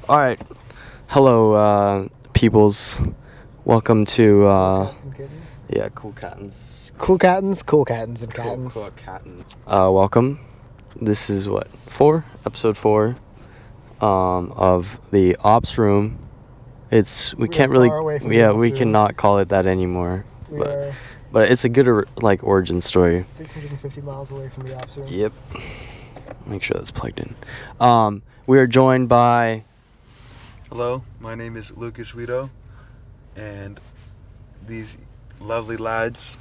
All right. Hello, peoples. Welcome to Cats and kittens. yeah, cool cattens. Cool cattens and Cool, cattens. cool cattens. Welcome. This is what episode 4, of the ops room. We can't really, far away from the yeah, ops we room. cannot call it that anymore. We but are but it's a good origin story. 650 miles away from the ops room. Yep. Make sure that's plugged in. We are joined by. Hello, my name is Lucas Guido, and these lovely lads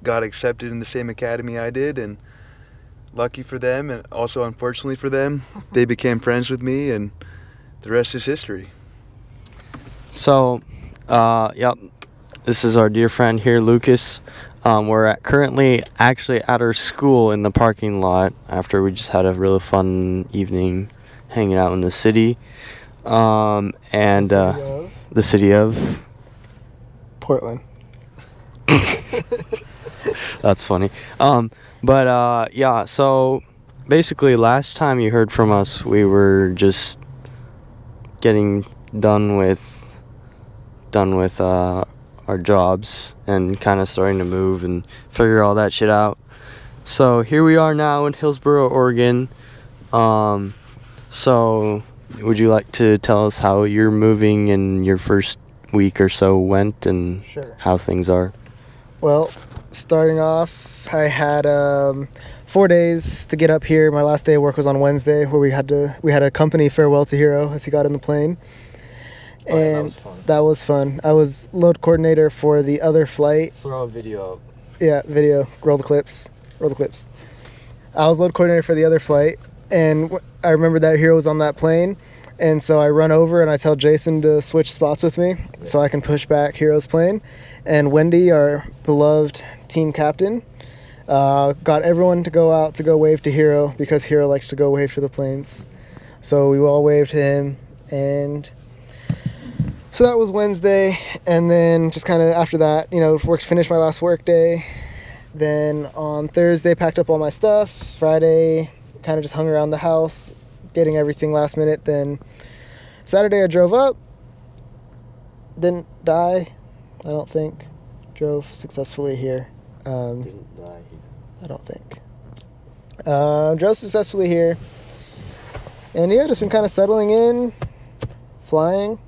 got accepted in the same academy I did, and lucky for them, and also unfortunately for them, they became friends with me, and the rest is history. So, yep, this is our dear friend here, Lucas. We're currently actually at our school in the parking lot after we just had a really fun evening hanging out in the city. And the city of Portland. That's funny. Yeah, so basically last time you heard from us, we were just getting done with our jobs and kind of starting to move and figure all that shit out. So here we are now in Hillsboro, Oregon. So would you like to tell us how you're moving and your first week or so went and Sure. how things are? Well, starting off, I had 4 days to get up here. My last day of work was on Wednesday, where we had a company farewell to Hero as he got in the plane. Oh, yeah, And that was fun. I was load coordinator for the other flight. Throw a video up. Yeah, video. Roll the clips. I was load coordinator for the other flight, and I remember that Hero was on that plane, and so I run over and I tell Jason to switch spots with me so I can push back Hero's plane. And Wendy, our beloved team captain, got everyone to go out to go wave to Hero because Hero likes to go wave to the planes. So we all waved to him, and so that was Wednesday. And then just kind of after that, finished my last work day. Then on Thursday, packed up all my stuff. Friday, kind of just hung around the house, getting everything last minute. Then Saturday, I drove up. Didn't die, I don't think. Drove successfully here. Didn't die. I don't think. Drove successfully here. And yeah, just been kind of settling in, flying.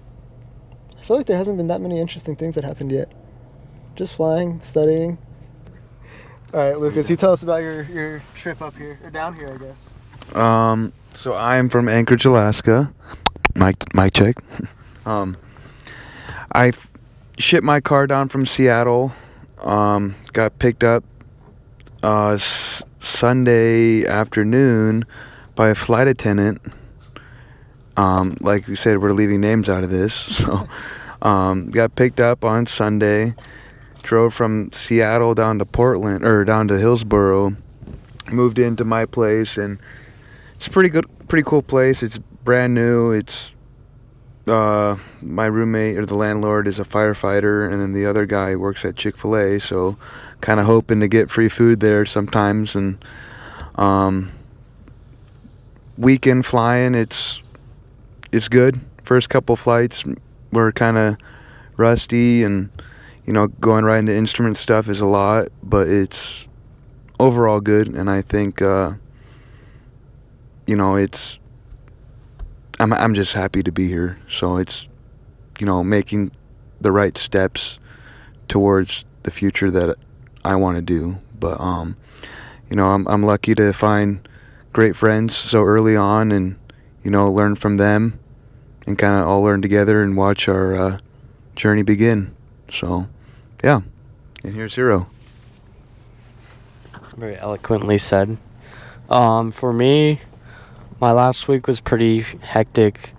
I feel like there hasn't been that many interesting things that happened yet. Just flying, studying. All right, Lucas, you tell us about your trip up here, or down here, I guess. So I'm from Anchorage, Alaska. Mic check. I shipped my car down from Seattle. Got picked up Sunday afternoon by a flight attendant. Like we said, we're leaving names out of this. So, got picked up on Sunday. Drove from Seattle down to Portland, or down to Hillsboro. Moved into my place, and it's a pretty cool place. It's brand new. It's my roommate, or the landlord, is a firefighter, and then the other guy works at Chick-fil-A. So, kind of hoping to get free food there sometimes. And weekend flying, it's good. First couple flights were kind of rusty, and going right into instrument stuff is a lot, but it's overall good. And I think it's I'm just happy to be here. So it's making the right steps towards the future that I want to do. But I'm lucky to find great friends so early on, and learn from them, and kind of all learn together and watch our journey begin. So, yeah. And here's Hero. Very eloquently said. For me, my last week was pretty hectic.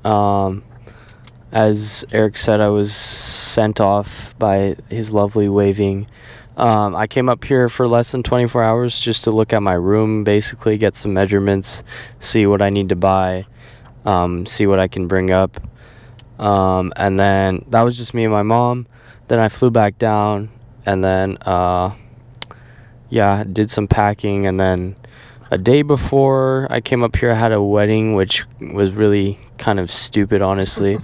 As Eric said, I was sent off by his lovely waving. I came up here for less than 24 hours just to look at my room, basically get some measurements, see what I need to buy, see what I can bring up. And then that was just me and my mom. Then I flew back down, and then did some packing, and then a day before I came up here, I had a wedding, which was really kind of stupid, honestly.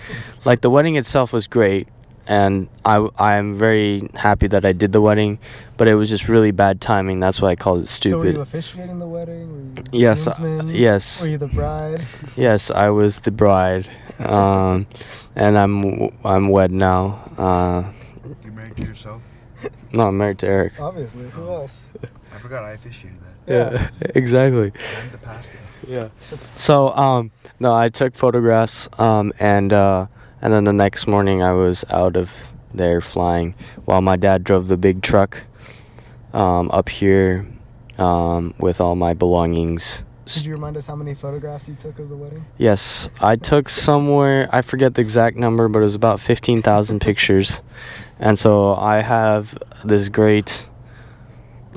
Like, the wedding itself was great, and I'm very happy that I did the wedding, but it was just really bad timing. That's why I called it stupid. So were you officiating the wedding? Were you Yes, groomsman? yes. Were you the bride? Yes, I was the bride, and I'm wed now. You're married to yourself? No, I'm married to Eric. Obviously. Who else? I forgot I officiated that. Yeah, exactly. I'm the pastor. Yeah. So, no, I took photographs, and then the next morning I was out of there flying while my dad drove the big truck, up here, with all my belongings. Could you remind us how many photographs you took of the wedding? Yes, I took somewhere, I forget the exact number, but it was about 15,000 pictures. And so I have this great,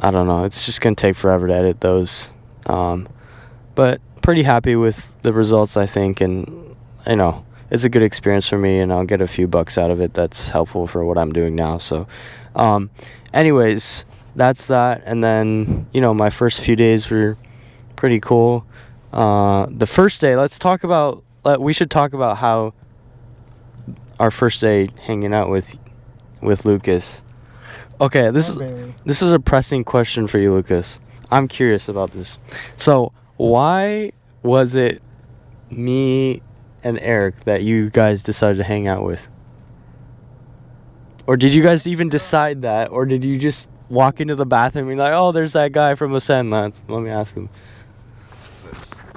I don't know, it's just going to take forever to edit those. But pretty happy with the results, I think. And, you know, it's a good experience for me, and I'll get a few bucks out of it that's helpful for what I'm doing now. So, anyways, that's that. And then, you know, my first few days were pretty cool. The first day, we should talk about how our first day hanging out with Lucas. Okay, this is a pressing question for you, Lucas. I'm curious about this. So, why was it me and Eric that you guys decided to hang out with? Or did you guys even decide that? Or did you just walk into the bathroom and be like, oh, there's that guy from Ascend. Let me ask him.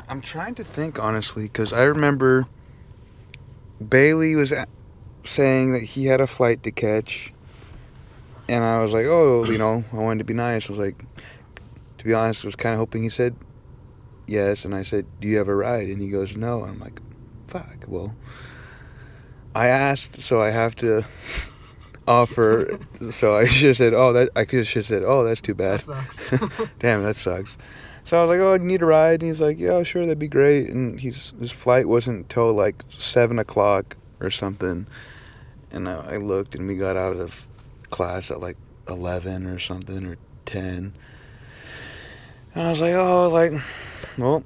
I'm trying to think, honestly, because I remember Bailey was saying that he had a flight to catch. And I was like, oh, you know, I wanted to be nice. I was like, to be honest, I was kind of hoping he said yes. And I said, do you have a ride? And he goes, no. I'm like, fuck. Well, I asked, so I have to offer. So I should have said, I could have said, oh, that's too bad. That sucks. Damn, that sucks. So I was like, oh, you need a ride? And he's like, yeah, sure, that'd be great. And his flight wasn't until like 7 o'clock or something. And I looked, and we got out of class at like 11 or something, or 10. And I was like, oh, like, well,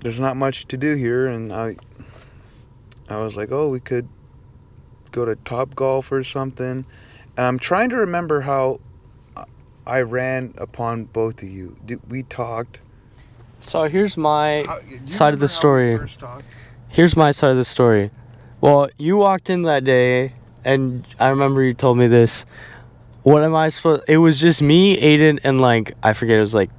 there's not much to do here. And I was like, oh, we could go to Top Golf or something. And I'm trying to remember how I ran upon both of you. We talked. So here's my side of the story. Here's my side of the story. Well, you walked in that day, and I remember you told me this. What am I supposed... It was just me, Aiden, and like, I forget, it was like...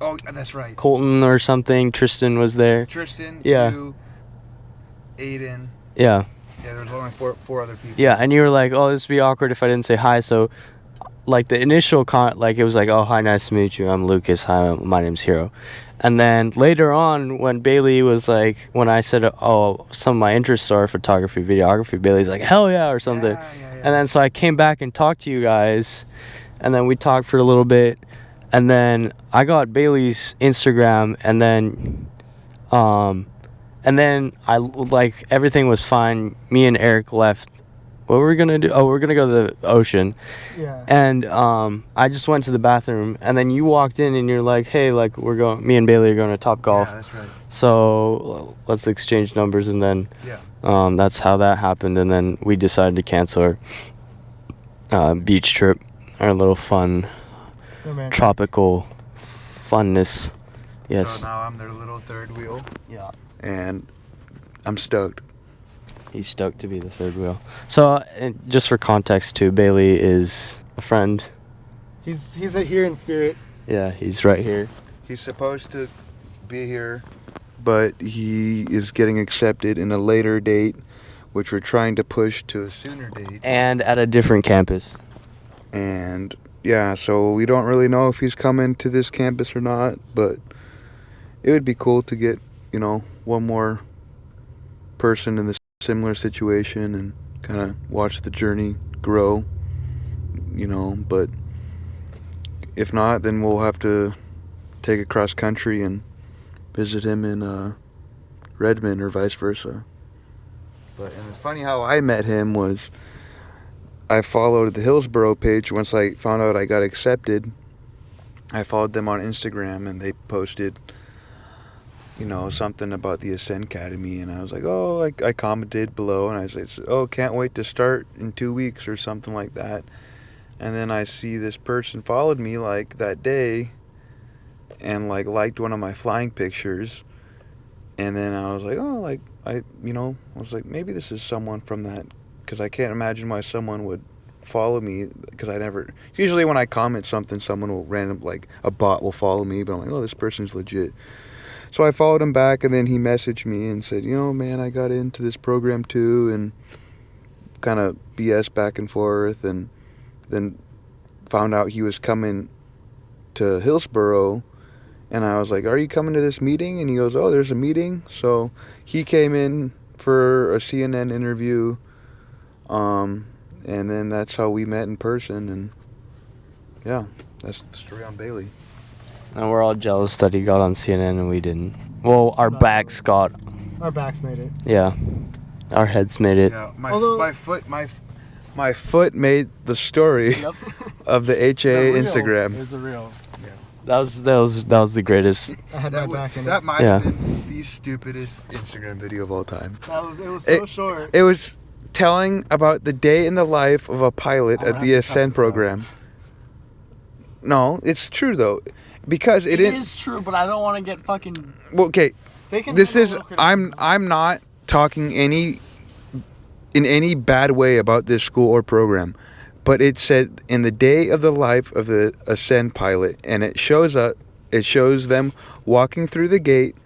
Oh, that's right. Colton or something. Tristan was there. Tristan, yeah. You, Aiden. Yeah. Yeah, there was only four other people. Yeah, and you were like, oh, this would be awkward if I didn't say hi, so... Like, the initial it was like, oh, hi, nice to meet you. I'm Lucas. Hi, my name's Hero. And then later on, when Bailey was like, when I said, oh, some of my interests are photography, videography, Bailey's like, hell yeah, or something. Yeah. And then so I came back and talked to you guys, and then we talked for a little bit, and then I got Bailey's Instagram, and then I, like, everything was fine. Me and Eric left. What were we gonna do? Oh, we're gonna go to the ocean. Yeah. And I just went to the bathroom, and then you walked in, and you're like, "Hey, like me and Bailey are going to Top Golf." Yeah, that's right. So let's exchange numbers, and then that's how that happened. And then we decided to cancel our beach trip, our little fun, tropical funness. Yes. So now I'm their little third wheel. Yeah. And I'm stoked. He's stoked to be the third wheel. So, just for context, too, Bailey is a friend. He's here in spirit. Yeah, he's right here. He's supposed to be here, but he is getting accepted in a later date, which we're trying to push to a sooner date. And at a different campus. And, yeah, so we don't really know if he's coming to this campus or not, but it would be cool to get, you know, one more person in this similar situation and kind of watch the journey grow, you know. But if not, then we'll have to take it cross country and visit him in Redmond or vice versa. And it's funny how I met him was I followed the Hillsboro page. Once I found out I got accepted, I followed them on Instagram, and they posted something about the Ascend Academy, and I was like, oh, I commented below, and I said, oh, can't wait to start in 2 weeks or something like that. And then I see this person followed me like that day and like liked one of my flying pictures. And then I was like, oh, like I was like, maybe this is someone from that, because I can't imagine why someone would follow me, because usually when I comment something, someone will like a bot will follow me, but I'm like, oh, this person's legit. So I followed him back, and then he messaged me and said, man, I got into this program too, and kind of BS back and forth, and then found out he was coming to Hillsboro, and I was like, are you coming to this meeting? And he goes, oh, there's a meeting. So he came in for a CNN interview, and then that's how we met in person, and yeah, that's the story on Bailey. And we're all jealous that he got on CNN and we didn't. Well, our backs made it. Yeah, our heads made it. Yeah, my foot made the story of the HA Instagram. It was a reel. Yeah. That was the greatest. I had my back in it. That might have been the stupidest Instagram video of all time. It was so short. It was telling about the day in the life of a pilot at the Ascend program. No, it's true though. Because it is true, but I don't want to get fucking. Well, okay. I'm not talking in any bad way about this school or program, but it said in the day of the life of the Ascend pilot, and it shows them walking through the gate,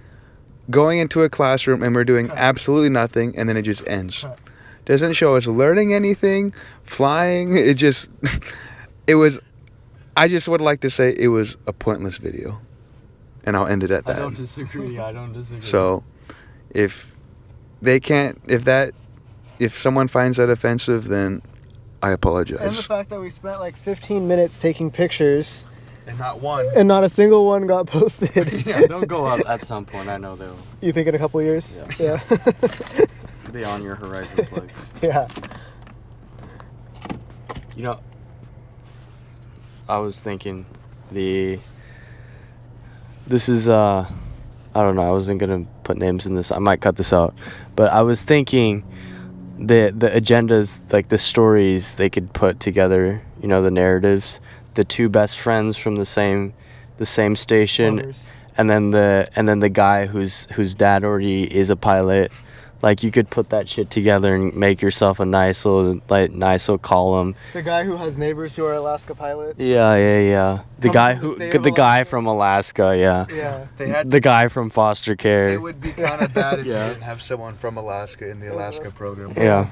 going into a classroom, and we're doing absolutely nothing, and then it just ends. Doesn't show us learning anything, flying. It just it was. I just would like to say it was a pointless video, and I'll end it at that. I don't disagree. So, if someone finds that offensive, then I apologize. And the fact that we spent like 15 minutes taking pictures, and not one, and not a single one got posted. Yeah, they'll go up at some point. I know they'll. You think in a couple years? Yeah. Be on your horizon plugs. Yeah. I was thinking this is I don't know, I wasn't gonna put names in this, I might cut this out, but I was thinking the agendas, like the stories they could put together, the narratives, the two best friends from the same station, Brothers. and then the guy whose dad already is a pilot. Like, you could put that shit together and make yourself a nice little column. The guy who has neighbors who are Alaska pilots. Yeah. The guy from Alaska, yeah. The guy from foster care. It would be kind of bad if you didn't have someone from Alaska in the Alaska program. Yeah.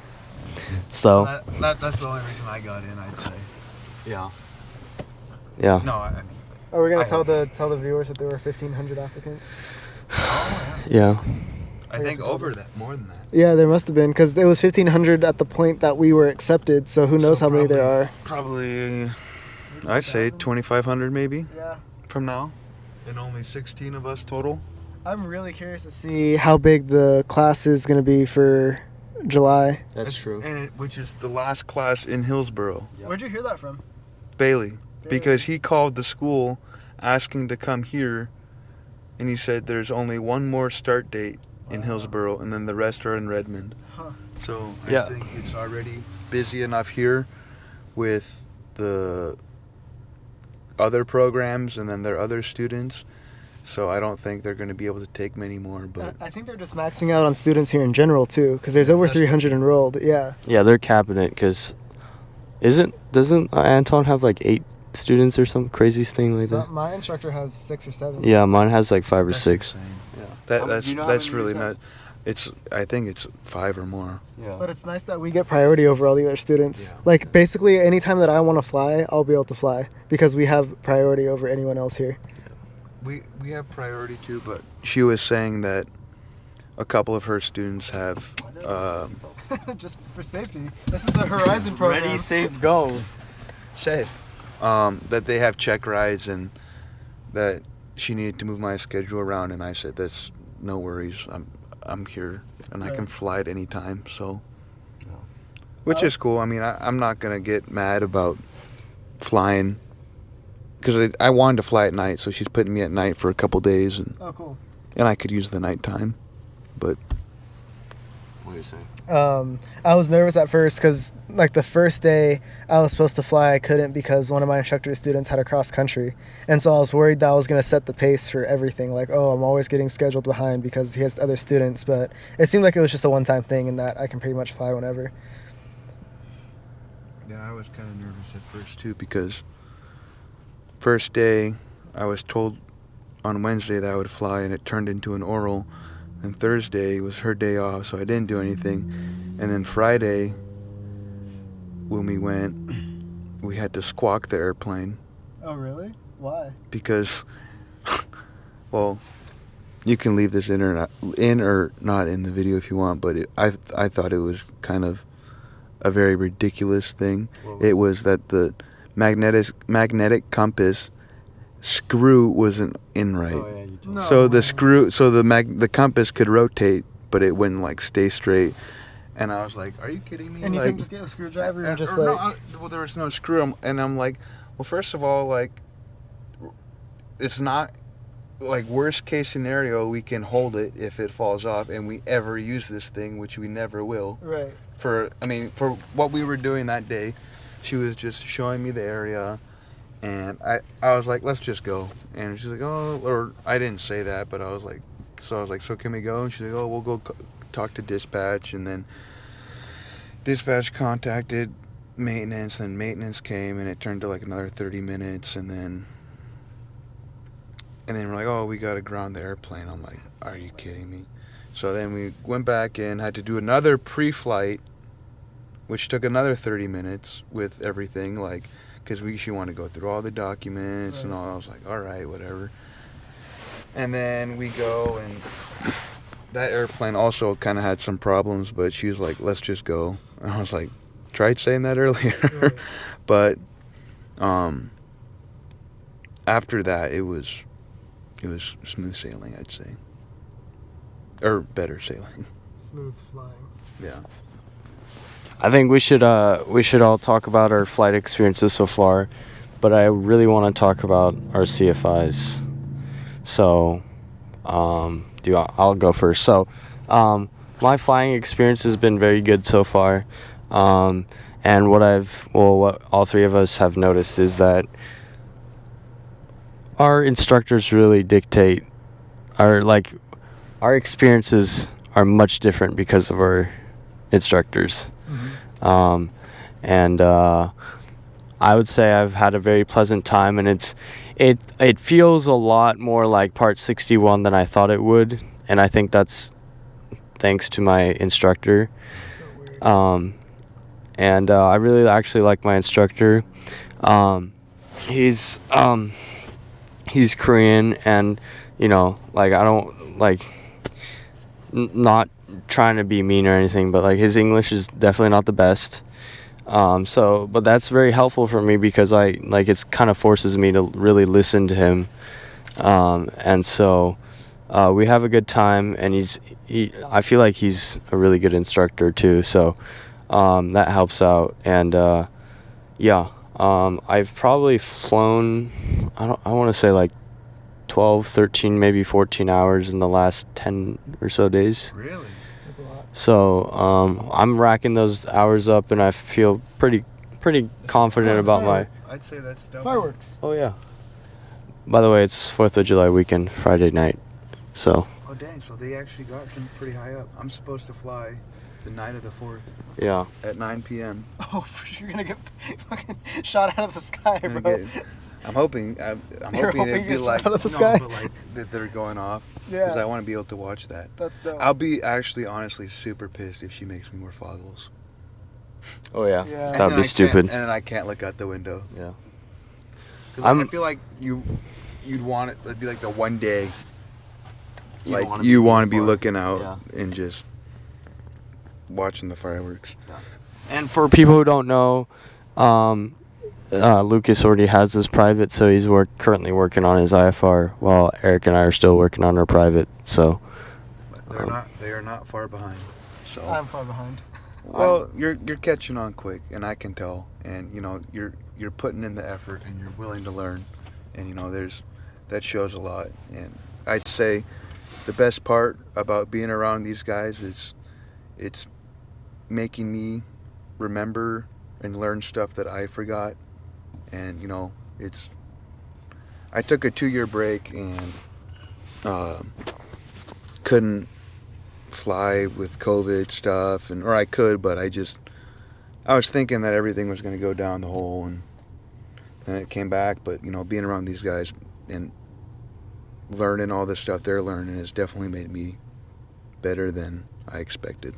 So. That's the only reason I got in, I'd say. Yeah. No, I mean. Are we gonna tell the viewers that there were 1,500 applicants? Yeah. I think more than that. Yeah, there must have been, because it was 1,500 at the point that we were accepted, so who knows how many there are. Probably, I'd say 2,500 maybe. Yeah. From now. And only 16 of us total. I'm really curious to see how big the class is going to be for July. That's true. Which is the last class in Hillsboro. Yep. Where'd you hear that from? Bailey. Because he called the school asking to come here, and he said there's only one more start date in Hillsboro, and then the rest are in Redmond. Huh. So I think it's already busy enough here with the other programs and then their other students. So I don't think they're going to be able to take many more. But I think they're just maxing out on students here in general too, because there's over 300 enrolled. Yeah. Yeah, they're capping it, because doesn't Anton have like 8 students or some crazy thing like that? My instructor has 6 or 7. Yeah, mine has like 5 or 6. Insane. That's really not. I think it's 5 or more. Yeah. But it's nice that we get priority over all the other students. Yeah. Like, basically, anytime that I want to fly, I'll be able to fly, because we have priority over anyone else here. We have priority too, but she was saying that a couple of her students have. Just for safety. This is the Horizon program. Ready, safe, go. Safe. That they have check rides, and that she needed to move my schedule around, and I said, that's no worries. I'm here, and I can fly at any time, so. Which is cool. I mean, I'm not going to get mad about flying, because I wanted to fly at night, so she's putting me at night for a couple days, and oh, cool. and I could use the nighttime, but What are you saying? I was nervous at first because, like, the first day I was supposed to fly, I couldn't because one of my instructor students had a cross country. And so I was worried that I was going to set the pace for everything. Like, oh, I'm always getting scheduled behind because he has other students. But it seemed like it was just a one-time thing and that I can pretty much fly whenever. yeah, I was kind of nervous at first too, because first day I was told on Wednesday that I would fly, and it turned into an oral. And Thursday was her day off, so I didn't do anything. And then Friday, when we went, we had to squawk the airplane Oh, really? Why? because, well, you can leave this in or not in the video if you want, but I thought it was kind of a very ridiculous thing. It was that the magnetic compass screw wasn't in right. Oh, yeah, you told me. No. So the screw, so the compass could rotate, but it wouldn't like stay straight. And I was like, "Are you kidding me?" And you like, can just get a screwdriver and just, or like... well, there was no screw. And I'm like, well, first of all, like, it's not like worst case scenario. We can hold it if it falls off, and we ever use this thing, which we never will. Right. For what we were doing that day, she was just showing me the area. And I was like, let's just go. And she's like, oh, or I didn't say that, but I was like, so can we go? And she's like, oh, we'll go talk to dispatch. And then dispatch contacted maintenance, and maintenance came, and it turned to like another 30 minutes. And then we're like, oh, we got to ground the airplane. I'm like, are you kidding me? So then we went back in, had to do another pre-flight, which took another 30 minutes with everything, like, because she wanted to go through all the documents and all. I was like, all right, whatever. And then we go, and that airplane also kind of had some problems, but she was like, let's just go. And I was like, tried saying that earlier. Right. But after that, it was smooth sailing, I'd say. Or better sailing. Smooth flying. Yeah. I think we should all talk about our flight experiences so far, but I really want to talk about our CFIs. So, I'll go first. So, my flying experience has been very good so far, and what all three of us have noticed is that our instructors really dictate our experiences are much different because of our instructors. Mm-hmm. And I would say I've had a very pleasant time, and it feels a lot more like Part 61 than I thought it would, and I think that's thanks to my instructor. So weird. And I really actually like my instructor. He's Korean, and I don't not trying to be mean or anything, but like his English is definitely not the best. But that's very helpful for me because it's kind of forces me to really listen to him. And so we have a good time, and I feel like he's a really good instructor too. So that helps out. And I've probably flown, I want to say like 12, 13, maybe 14 hours in the last 10 or so days. Really? That's a lot. So I'm racking those hours up, and I feel pretty confident about my... I'd say that's double. Fireworks. Oh, yeah. By the way, it's 4th of July weekend, Friday night. So, Oh, dang. So they actually got him pretty high up. I'm supposed to fly the night of the 4th yeah. at 9 p.m. Oh, you're gonna get fucking shot out of the sky, I'm bro. hoping You're hoping it'd be you're like shot out of the sky? but like that they're going off. Yeah. Because I want to be able to watch that. That's dope. I'll be actually honestly super pissed if she makes me wear goggles. Oh, yeah. Yeah. And That would then be I stupid. And then I can't look out the window. Yeah. Because I feel like you'd want it. It'd be like the one day. You don't wanna You be want to be far. looking out Yeah. and just watching the fireworks. And for people who don't know, Lucas already has his private, so he's currently working on his IFR, while Eric and I are still working on our private. So, But they are not far behind. So I'm far behind. well, you're catching on quick, and I can tell. And you're putting in the effort, and you're willing to learn, and that shows a lot. And I'd say the best part about being around these guys is it's making me remember and learn stuff that I forgot. And, you know, I took a 2-year break and couldn't fly with COVID stuff, or I could, but I was thinking that everything was going to go down the hole, and then it came back. But, you know, being around these guys and learning all the stuff they're learning has definitely made me better than I expected.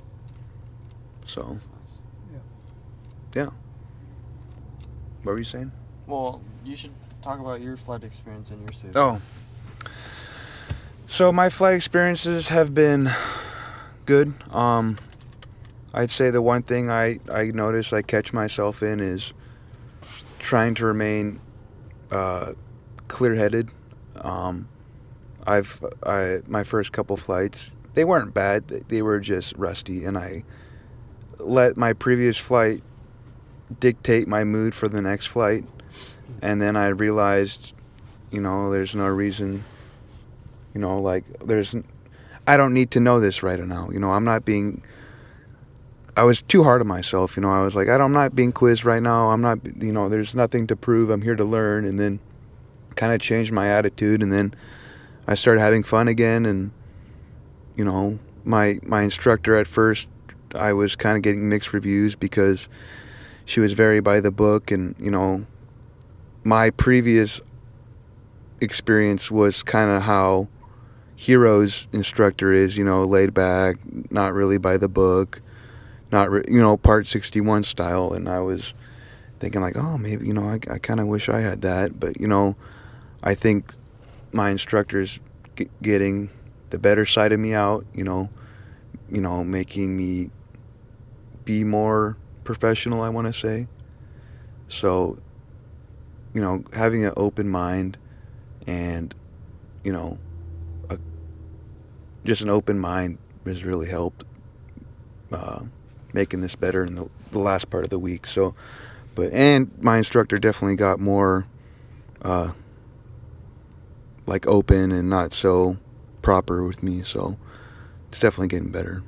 So, yeah. What were you saying? Well, you should talk about your flight experience and your suit. Oh. So my flight experiences have been good. I'd say the one thing I notice I catch myself in is trying to remain clear-headed. My first couple flights, they weren't bad. They were just rusty, and I let my previous flight dictate my mood for the next flight. And then I realized, you know, there's no reason, you know, like I don't need to know this right now. You know, I was too hard on myself. You know, I was like, I'm not being quizzed right now. I'm not, you know, there's nothing to prove. I'm here to learn. And then kind of changed my attitude. And then I started having fun again. And, you know, my instructor at first, I was kind of getting mixed reviews because she was very by the book. And, you know, my previous experience was kind of how Hero's instructor is, you know, laid back, not really by the book, you know, Part 61 style. And I was thinking like, oh, maybe, you know, I kind of wish I had that. But, you know, I think my instructor's getting the better side of me out, you know, making me be more professional, I want to say. So, you know, having an open mind and, you know, just an open mind has really helped making this better in the last part of the week. So, and my instructor definitely got more like open and not so proper with me. So it's definitely getting better.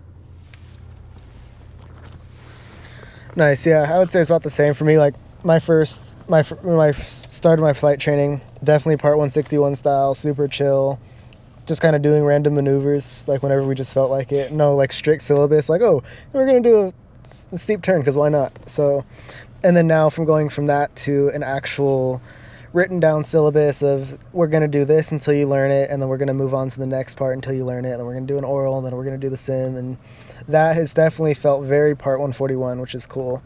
Nice. Yeah, I would say it's about the same for me. Like when I started my flight training, definitely Part 161 style, super chill, just kind of doing random maneuvers, like whenever we just felt like it. No, like strict syllabus, like, oh, we're going to do a steep turn because why not? So, and then now from going from that to an actual written down syllabus of we're going to do this until you learn it, and then we're going to move on to the next part until you learn it, and then we're going to do an oral, and then we're going to do the sim, and that has definitely felt very Part 141, which is cool.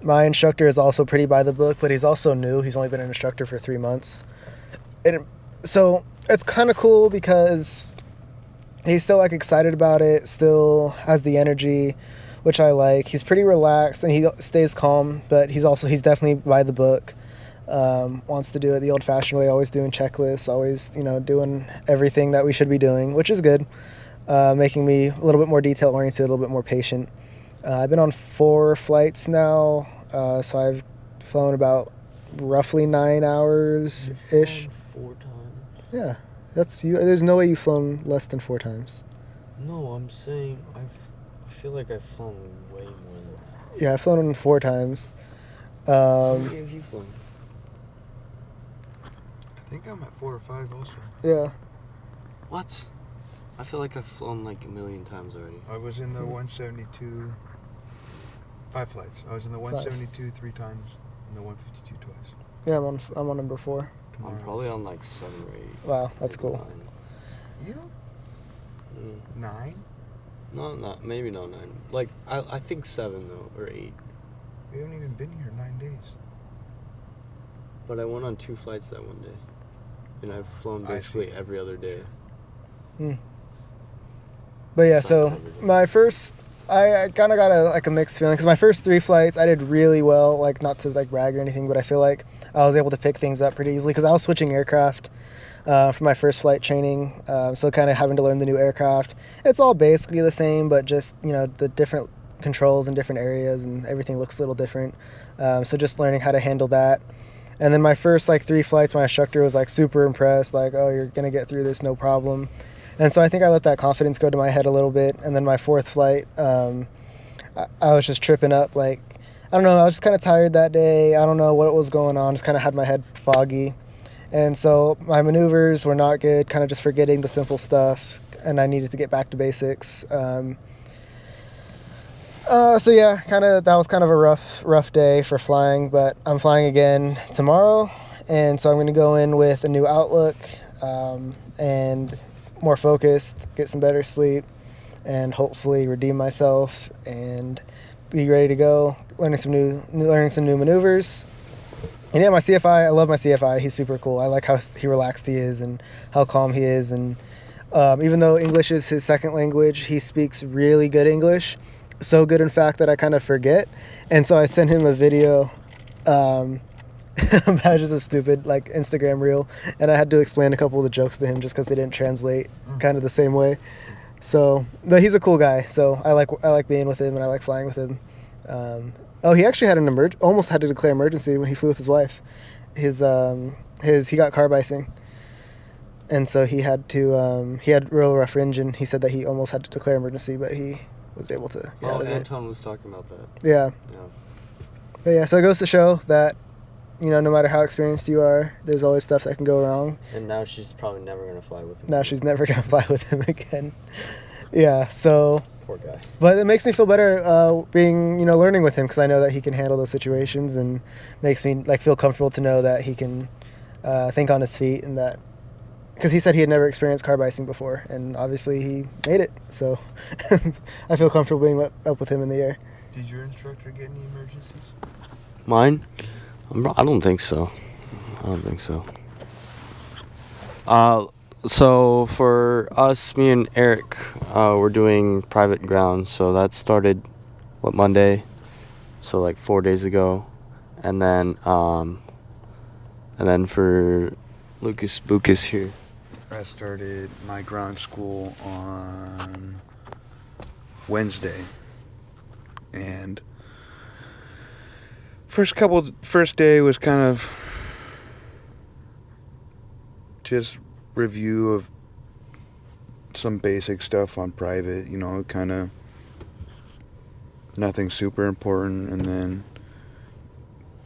My instructor is also pretty by the book, but he's also new. He's only been an instructor for 3 months. And so it's kind of cool because he's still like excited about it, still has the energy, which I like. He's pretty relaxed and he stays calm, but he's definitely by the book. Wants to do it the old-fashioned way, always doing checklists, always, you know, doing everything that we should be doing, which is good. Making me a little bit more detail-oriented, a little bit more patient. I've been on 4 flights now, so I've flown about roughly 9 hours-ish. 4 times. Yeah, that's you. There's no way you've flown less than 4 times. No, I'm saying I feel like I've flown way more than that. Yeah, I've flown 4 times. How many have you flown? I think I'm at 4 or 5 also. Yeah. What? I feel like I've flown like a million times already. I was in the 172, 5 flights. I was in the 172 3 times and the 152 twice. Yeah, I'm on number 4. I'm probably on like 7 or 8. Wow, that's cool. 9. You? 9? No, not maybe not 9. Like I think 7 though, or 8. We haven't even been here 9 days. But I went on 2 flights that one day, and I've flown basically every other day. But yeah, so my first, I kind of got a mixed feeling because my first 3 flights I did really well. Like, not to like brag or anything, but I feel like I was able to pick things up pretty easily because I was switching aircraft for my first flight training. So kind of having to learn the new aircraft. It's all basically the same, but just, you know, the different controls in different areas and everything looks a little different. So just learning how to handle that. And then my first like 3 flights, my instructor was like super impressed, like, oh, you're gonna get through this, no problem. And so I think I let that confidence go to my head a little bit. And then my 4th flight, I was just tripping up. Like, I don't know, I was just kind of tired that day. I don't know what was going on. Just kind of had my head foggy. And so my maneuvers were not good, kind of just forgetting the simple stuff. And I needed to get back to basics. So yeah, that was kind of a rough day for flying, but I'm flying again tomorrow. And so I'm going to go in with a new outlook, and more focused, get some better sleep, and hopefully redeem myself and be ready to go, learning some new maneuvers. And yeah, my CFI, I love my CFI. He's super cool. I like how he relaxed he is and how calm he is. And even though English is his second language, he speaks really good English. So good, in fact, that I kind of forget. And so I sent him a video about just a stupid like Instagram reel, and I had to explain a couple of the jokes to him just because they didn't translate kind of the same way. So, but he's a cool guy. So I like being with him, and I like flying with him. He actually had almost had to declare emergency when he flew with his wife. He got carb icing, and so he had to he had real rough engine. He said that he almost had to declare emergency, but he was able to get out of it. Anton was talking about that. Yeah. But yeah, so it goes to show that, no matter how experienced you are, there's always stuff that can go wrong. And now she's probably never going to fly with him. Now she's never going to fly with him again. Yeah, so... Poor guy. But it makes me feel better learning with him, because I know that he can handle those situations, and makes me feel comfortable to know that he can think on his feet, and that... Because he said he had never experienced carb icing before, and obviously he made it, so I feel comfortable being up with him in the air. Did your instructor get any emergencies? Mine? I don't think so. So for us, me and Eric, we're doing private ground. So that started, Monday? So 4 days ago. And then for Lucas Bucas here. I started my ground school on Wednesday. And first day was kind of just review of some basic stuff on private, kind of nothing super important. And then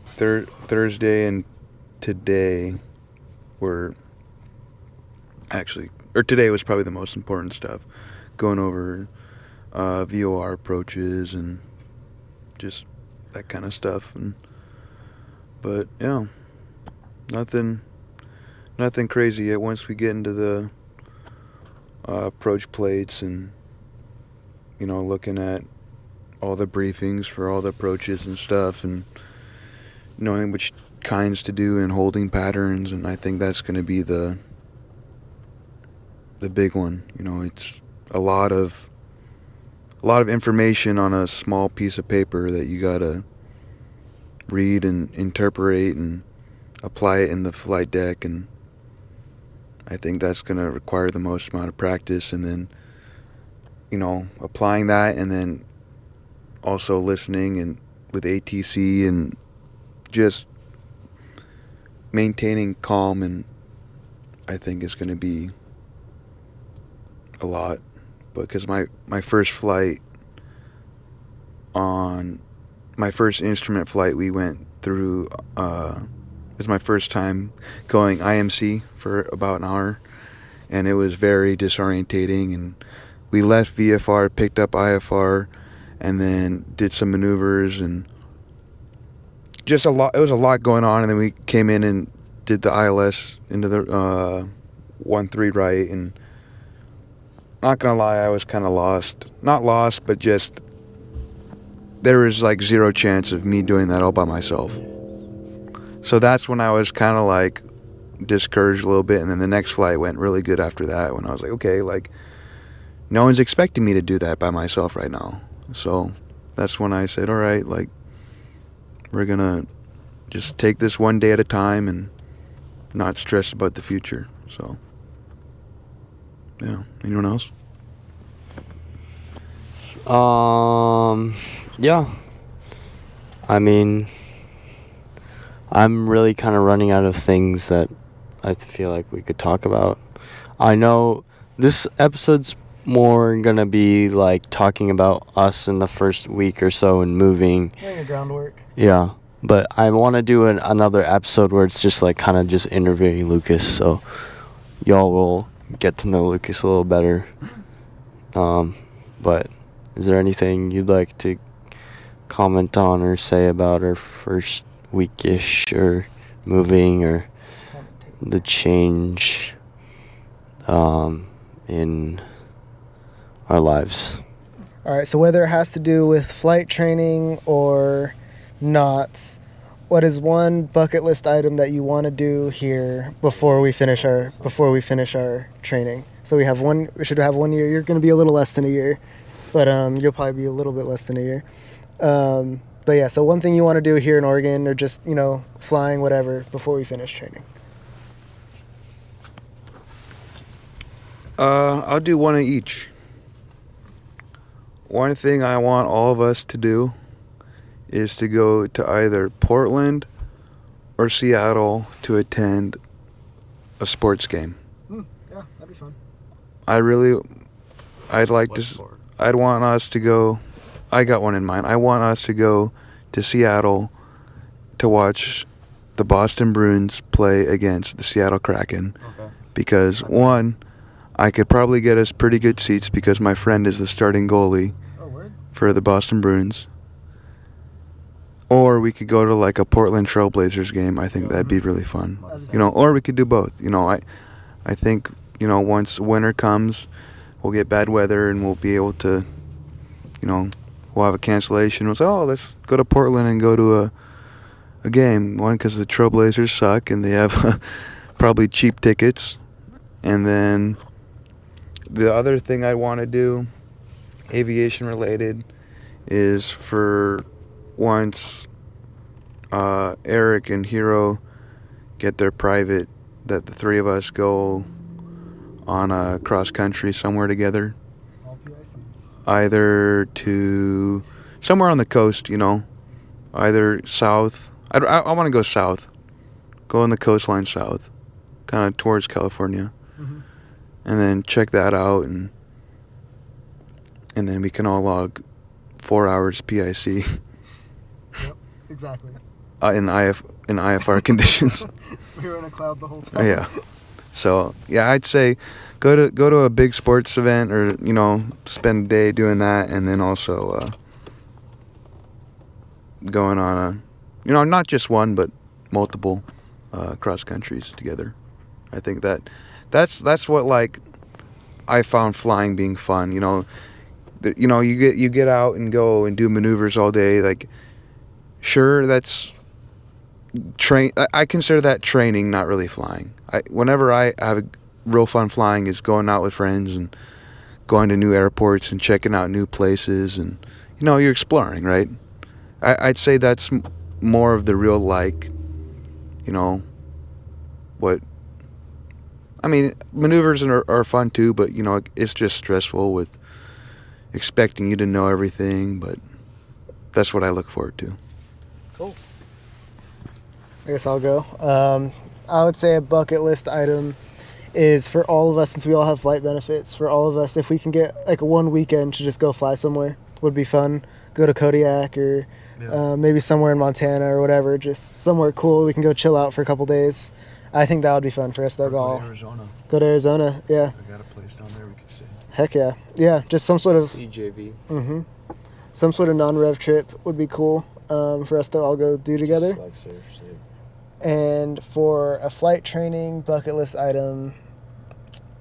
Thursday and today today was probably the most important stuff, going over VOR approaches and just that kind of stuff. But yeah, nothing crazy yet. Once we get into the approach plates and looking at all the briefings for all the approaches and stuff, and knowing which kinds to do and holding patterns, and I think that's going to be the big one. It's a lot of information on a small piece of paper that you gotta read and interpret and apply it in the flight deck, and I think that's gonna require the most amount of practice. And then applying that, and then also listening and with ATC, and just maintaining calm, and I think it's gonna be a lot. Because my first flight, on my first instrument flight, we went through, it was my first time going IMC for about an hour, and it was very disorientating. And we left VFR, picked up IFR, and then did some maneuvers, and just it was a lot going on. And then we came in and did the ILS into the 1-3 right, and not gonna lie, I was kind of lost. Not lost, but just there was zero chance of me doing that all by myself. So that's when I was kind of discouraged a little bit. And then the next flight went really good after that, when I was okay, no one's expecting me to do that by myself right now. So that's when I said, all right, we're gonna just take this one day at a time and not stress about the future. So yeah. Anyone else? Yeah. I mean, I'm really kind of running out of things that I feel like we could talk about. I know this episode's more gonna be like talking about us in the first week or so and moving. Laying the groundwork. Yeah, but I want to do another episode where it's just like kind of just interviewing Lucas, so y'all will get to know Lucas a little better. But is there anything you'd like to comment on or say about our first weekish or moving or the change in our lives? All right, so whether it has to do with flight training or not, what is one bucket list item that you want to do here before we finish our training? So we should have 1 year. You're going to be a little less than a year, but you'll probably be a little bit less than a year. But yeah, so one thing you want to do here in Oregon, or just flying, whatever, before we finish training. I'll do one of each. One thing I want all of us to do is to go to either Portland or Seattle to attend a sports game. Yeah, that'd be fun. I'd want us to go. I got one in mind. I want us to go to Seattle to watch the Boston Bruins play against the Seattle Kraken. Okay. Because one, I could probably get us pretty good seats because my friend is the starting goalie for the Boston Bruins. Or we could go to like a Portland Trailblazers game. I think that'd be really fun. Or we could do both. I think, once winter comes, we'll get bad weather and we'll be able to, we'll have a cancellation. We'll say, let's go to Portland and go to a game. One, because the Trailblazers suck and they have probably cheap tickets. And then the other thing I want to do, aviation related, is for once Eric and Hero get their private, that the three of us go on a cross country somewhere together. Either to somewhere on the coast, either south. I want to go south. Go on the coastline south, kind of towards California. Mm-hmm. And then check that out, and then we can all log 4 hours PIC. Yep, exactly. In IFR conditions. We were in a cloud the whole time. Yeah. So yeah, I'd say go to a big sports event, or spend a day doing that, and then also going on a not just one but multiple cross countries together. I think that's what like I found flying being fun. You get out and go and do maneuvers all day. Like, sure, that's I consider that training, not really flying. Whenever I have a real fun flying is going out with friends and going to new airports and checking out new places, and you're exploring, right? I'd say that's more of the real what. I mean, maneuvers are fun too, but it's just stressful with expecting you to know everything. But that's what I look forward to. Cool. I guess I'll go. I would say a bucket list item is for all of us, since we all have flight benefits, for all of us, if we can get like a 1 weekend to just go fly somewhere, would be fun. Go to Kodiak or maybe somewhere in Montana or whatever, just somewhere cool. We can go chill out for a couple days. I think that would be fun for us to go to Arizona. Go to Arizona, yeah. I got a place down there we could stay. Heck yeah. Yeah, just some sort of CJV. Mm-hmm. Some sort of non-rev trip would be cool for us to all go do together. And for a flight training bucket list item,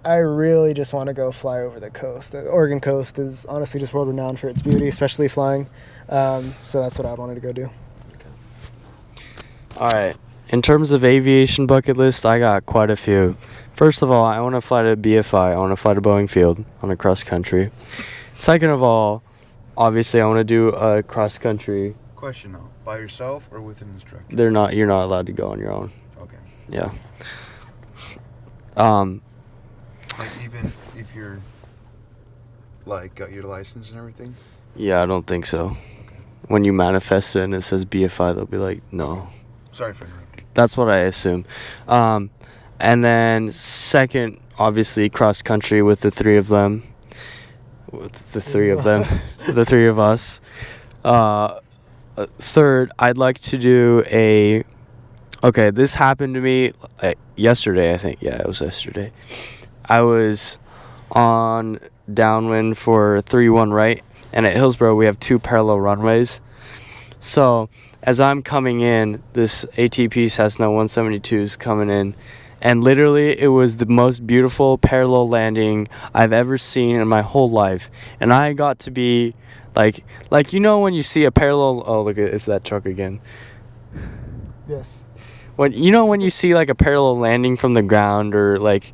I really just want to go fly over the coast. The Oregon coast is honestly just world renowned for its beauty, especially flying. So that's what I wanted to go do. Okay. All right. In terms of aviation bucket list, I got quite a few. First of all, I want to fly to BFI. I want to fly to Boeing Field on a cross country. Second of all, obviously I want to do a cross country. Question though, by yourself or with an instructor? You're not allowed to go on your own. Okay. Yeah. Like even if you're like got your license and everything? Yeah, I don't think so. Okay. When you manifest it and it says BFI, they'll be like, no. Sorry for interrupting. That's what I assume. And then second, obviously cross country with the three of them. With the three of them, the three of us. Third, I'd like to do a. Okay, this happened to me yesterday. I think it was yesterday. I was on downwind for 3-1 right, and at Hillsboro we have 2 parallel runways. So as I'm coming in, this ATP Cessna 172 is coming in, and literally it was the most beautiful parallel landing I've ever seen in my whole life. And I got to be like when you see a parallel. Oh, look, it's that truck again. Yes. When you see like a parallel landing from the ground, or like,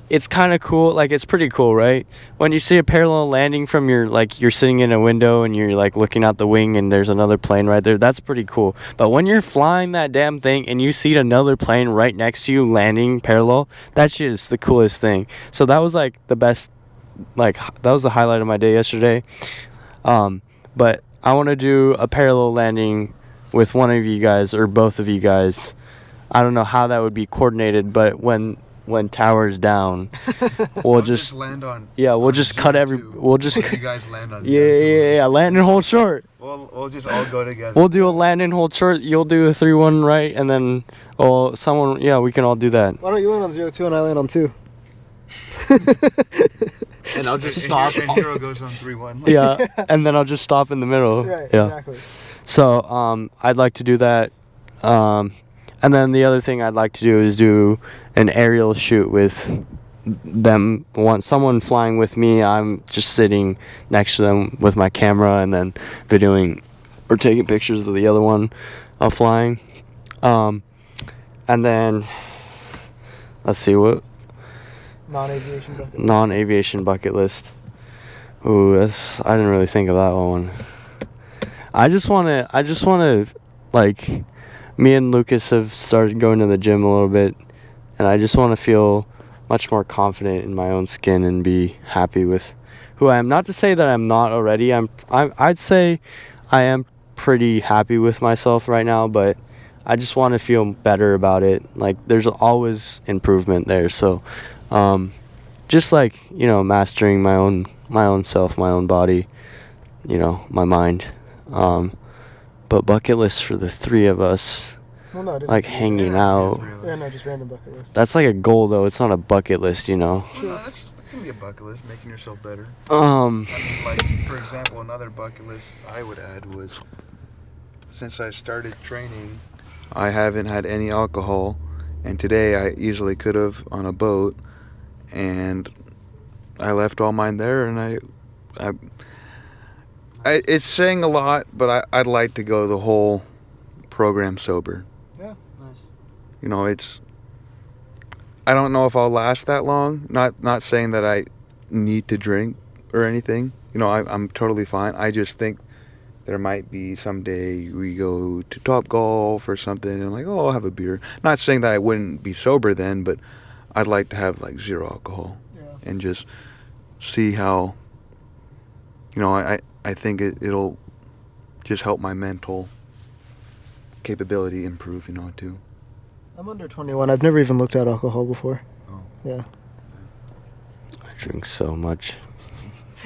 it's kind of cool. Like, it's pretty cool, right? When you see a parallel landing from you're sitting in a window and you're like looking out the wing and there's another plane right there, that's pretty cool. But when you're flying that damn thing and you see another plane right next to you landing parallel, that shit is the coolest thing. So that was like the best, like that was the highlight of my day yesterday. But I want to do a parallel landing with one of you guys or both of you guys. I don't know how that would be coordinated, but when tower's down, we'll just land on. Yeah, we'll just cut We'll just. You guys land on. Yeah. Land and hold short. We'll just all go together. We'll do a land and hold short. You'll do a 3-1 right, and then someone. Yeah, we can all do that. Why don't you land on 0-2 and I land on 2? And I'll just stop. And Hero goes on 3-1. Yeah, and then I'll just stop in the middle. Right. Yeah. Exactly. So I'd like to do that. And then the other thing I'd like to do is do an aerial shoot with them. Someone flying with me. I'm just sitting next to them with my camera and then videoing or taking pictures of the other one flying. And then let's see what non-aviation bucket list. Ooh, I didn't really think of that one. I just want to like, me and Lucas have started going to the gym a little bit, and I just want to feel much more confident in my own skin and be happy with who I am. Not to say that I'm not already. I'd say I am pretty happy with myself right now, but I just want to feel better about it. Like, there's always improvement there. So, just like, mastering my own self, my own body, my mind. But bucket list for the three of us, Well, no, I didn't. like hanging out. Yeah, no, just random bucket list. That's like a goal, though. It's not a bucket list, Sure. That can be a bucket list, making yourself better. Like, for example, another bucket list I would add was, since I started training, I haven't had any alcohol, and today I easily could have on a boat, and I left all mine there, and it's saying a lot, but I'd like to go the whole program sober. Yeah, nice. I don't know if I'll last that long. Not saying that I need to drink or anything. I'm totally fine. I just think there might be someday we go to Topgolf or something, and I'm like, I'll have a beer. Not saying that I wouldn't be sober then, but I'd like to have like zero alcohol. Yeah. And just see how, I think it'll just help my mental capability improve, too. I'm under 21. I've never even looked at alcohol before. Oh. Yeah. I drink so much.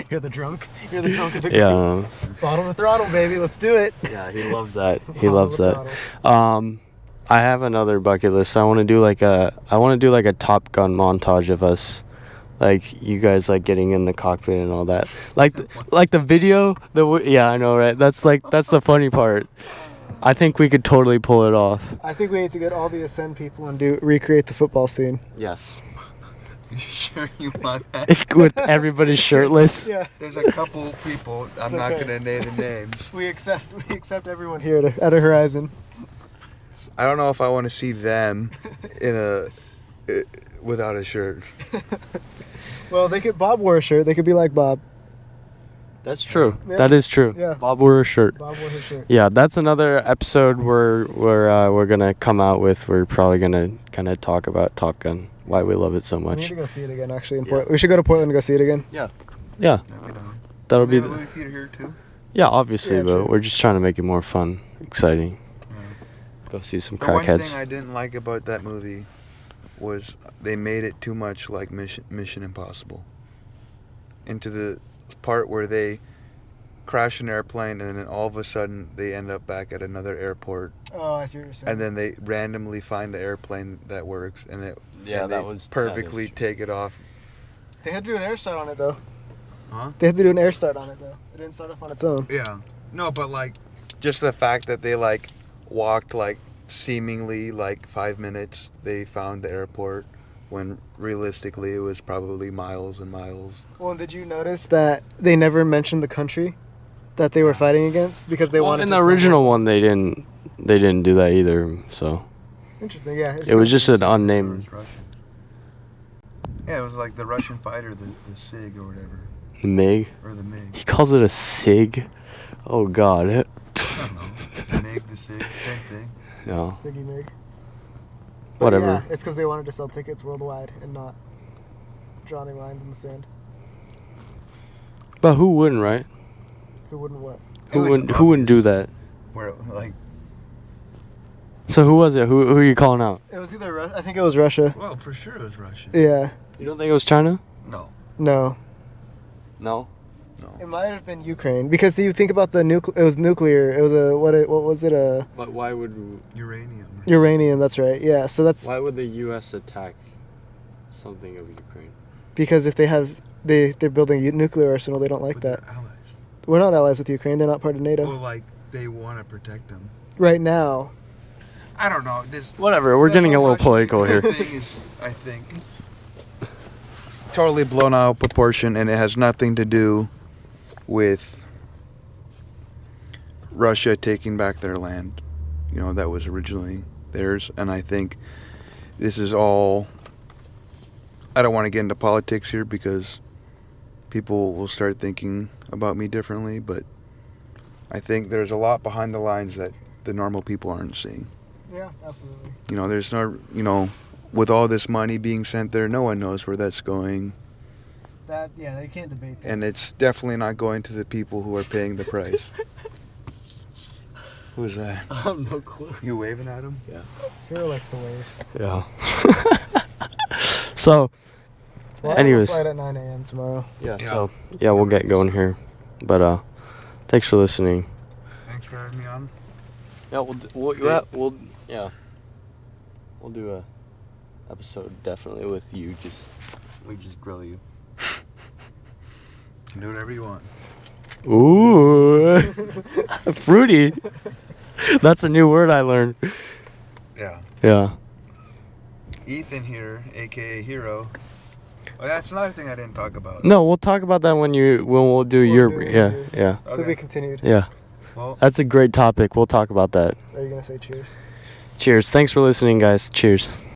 You're the drunk of the group. Yeah. Bottle to throttle, baby. Let's do it. Yeah, he loves that. He Bottle loves to that. throttle. I have another bucket list. I want to do like a Top Gun montage of us, like you guys like getting in the cockpit and all that. Like the video. Yeah, I know, right? That's the funny part. I think we could totally pull it off. I think we need to get all the Ascend people and recreate the football scene. Yes. You sure you want that? With everybody shirtless. Yeah. There's a couple people. I'm not okay. gonna name the names. We accept everyone here at a Horizon. I don't know if I want to see them without a shirt. Well, Bob wore a shirt. They could be like Bob. That's true. Yeah. That is true. Yeah. Bob wore a shirt. Bob wore his shirt. Yeah, that's another episode we're gonna come out with. We're probably gonna kind of talk about Top Gun, why we love it so We need much. to go see it again, actually, in Portland. We should go to Portland and go see it again. Yeah, We that'll be. have a movie theater here too. Yeah, obviously, Yeah, but true. we're just trying to make it more fun, exciting. Go see some The one crackheads. thing I didn't like about that movie was they made it too much like Mission Impossible. Into the part where they crash an airplane and then all of a sudden they end up back at another airport. Oh, I see what you're saying. And then they randomly find the airplane that works and it Yeah, and that they was perfectly that is take it off. They had to do an air start on it though. Huh? They had to do an air start on it though. It didn't start up on its own. Yeah. No, but like just the fact that they like walked like seemingly like 5 minutes, they found the airport when realistically it was probably miles and miles. Well, and did you notice that they never mentioned the country that they were fighting against because they wanted in to the sound original more- one they didn't do that either. So Interesting, yeah. it was just an It unnamed was Russian. Yeah, it was like the Russian fighter, the SIG or whatever, MiG. or the MiG. He calls it a SIG. Oh God. I don't know. The MiG, the SIG, same thing. No. Siggy Mig. Whatever. Yeah, it's because they wanted to sell tickets worldwide and not draw any lines in the sand. But who wouldn't, right? Who wouldn't what? It was Who wouldn't do obvious. that? Where like, So who was it? Who are you calling out? It was either Russia. I think it was Russia. well, for sure it was Russian. Yeah. You don't think it was China? No, No. No. It might have been Ukraine because you think about the it was nuclear. It was a what was it a But why would uranium. uranium? That's right. Yeah. So that's would the U.S. attack something of Ukraine? because if they're building a nuclear arsenal, they don't like With that. their allies. We're not allies with Ukraine. They're not part of NATO Well, like they want to protect them. right now. I don't know. This Whatever. We're the getting a little Russian political here. thing is, I think, totally blown out of proportion, and it has nothing to do with Russia taking back their land. You know, that was originally theirs, and I think this is all. I don't want to get into politics here because people will start thinking about me differently, but I think there's a lot behind the lines that the normal people aren't seeing. Yeah, absolutely. You know, there's no, you know, with all this money being sent there, no one knows where that's going. That they can't debate that. And it's definitely not going to the people who are paying the price. Who's that? I have no clue. You waving at him? Yeah. Hero likes to wave. Yeah. So, Well, I have a anyways. flight at 9 a.m. tomorrow. Yeah. Yeah. So, yeah, we'll get going here. But thanks for listening. Thanks for having me on. Yeah, we'll do a episode definitely with you. We just grill you. You can do whatever you want. Ooh, fruity. That's a new word I learned. Yeah. Yeah. Ethan here, aka Hero. Oh, that's another thing I didn't talk about. No, we'll talk about that when we'll do We'll your do it, yeah yeah. yeah To be Okay. continued. yeah. Well, That's a great topic. We'll talk about that. Are you gonna say cheers? Cheers. Thanks for listening, guys. Cheers.